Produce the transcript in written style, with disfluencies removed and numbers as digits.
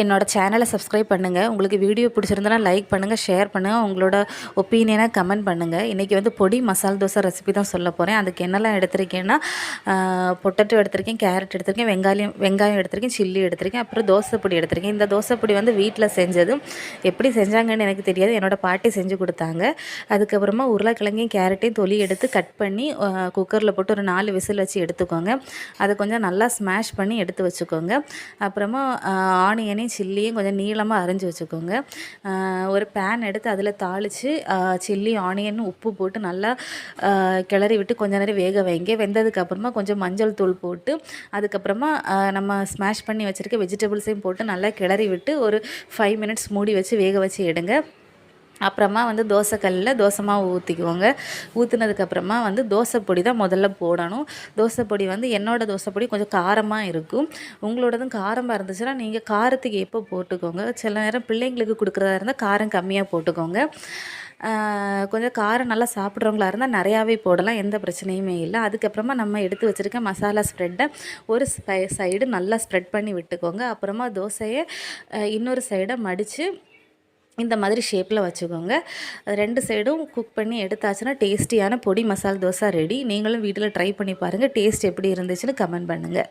என்னோட சேனலை சப்ஸ்கிரைப் பண்ணுங்கள். உங்களுக்கு வீடியோ பிடிச்சிருந்தனா லைக் பண்ணுங்கள், ஷேர் பண்ணுங்கள், உங்களோட ஒப்பீனியனை கமெண்ட் பண்ணுங்கள். இன்றைக்கி வந்து பொடி மசால் தோசை ரெசிபி தான் சொல்ல போகிறேன். அதுக்கு என்னெல்லாம் எடுத்திருக்கேன்னா, பொட்டேட்டோ எடுத்திருக்கேன், கேரட் எடுத்திருக்கேன், வெங்காயம் எடுத்திருக்கேன், சில்லி எடுத்திருக்கேன், அப்புறம் தோசை பொடி எடுத்திருக்கேன். இந்த தோசை பொடி வந்து வீட்டில் செஞ்சது. எப்படி செஞ்சாங்கன்னு எனக்கு தெரியாது, என்னோடய பாட்டி செஞ்சு கொடுத்தாங்க. அதுக்கப்புறமா உருளைக்கிழங்கையும் கேரட்டையும் தொலி எடுத்து கட் பண்ணி குக்கரில் போட்டு ஒரு 4 விசில் வச்சு எடுத்துக்கோங்க. அதை கொஞ்சம் நல்லா ஸ்மாஷ் பண்ணி எடுத்து வச்சுக்கோங்க. அப்புறமா ஆனியனையும் சில்லியும் கொஞ்சம் நீளமாக அரைஞ்சி வச்சுக்கோங்க. ஒரு பேன் எடுத்து அதில் தாளித்து சில்லி ஆனியன் உப்பு போட்டு நல்லா கிளறி விட்டு கொஞ்ச நேரம் வேக வைங்க. வெந்ததுக்கப்புறமா கொஞ்சம் மஞ்சள் தூள் போட்டு அதுக்கப்புறமா நம்ம ஸ்மாஷ் பண்ணி வச்சுருக்க வெஜிடபிள்ஸையும் போட்டு நல்லா கிளறி விட்டு ஒரு 5 மினிட்ஸ் மூடி வச்சு வேக வச்சு எடுங்க. அப்புறமா வந்து தோசைக்கல்லில் தோசை மாவு ஊற்றிக்குவோங்க. ஊற்றுனதுக்கப்புறமா வந்து தோசை பொடி தான் முதல்ல போடணும். தோசை பொடி வந்து என்னோடய தோசை பொடி கொஞ்சம் காரமாக இருக்கும். உங்களோடதும் காரமாக இருந்துச்சுன்னா நீங்கள் காரத்துக்கு எப்போ போட்டுக்கோங்க. சில நேரம் பிள்ளைங்களுக்கு கொடுக்குறதா இருந்தால் காரம் கம்மியாக போட்டுக்கோங்க. கொஞ்சம் காரம் நல்லா சாப்பிட்றவங்களா இருந்தால் நிறையாவே போடலாம், எந்த பிரச்சனையுமே இல்லை. அதுக்கப்புறமா நம்ம எடுத்து வச்சுருக்க மசாலா ஸ்ப்ரெட்டை ஒரு சைடு நல்லா ஸ்ப்ரெட் பண்ணி விட்டுக்கோங்க. அப்புறமா தோசையை இன்னொரு சைடை மடித்து இந்த மாதிரி ஷேப்பில் வச்சுக்கோங்க. 2 சைடும் குக் பண்ணி எடுத்தாச்சுன்னா டேஸ்டியான பொடி மசால் தோசை ரெடி. நீங்களும் வீட்டில் ட்ரை பண்ணி பாருங்கள். டேஸ்ட் எப்படி இருந்துச்சுன்னு கமெண்ட் பண்ணுங்கள்.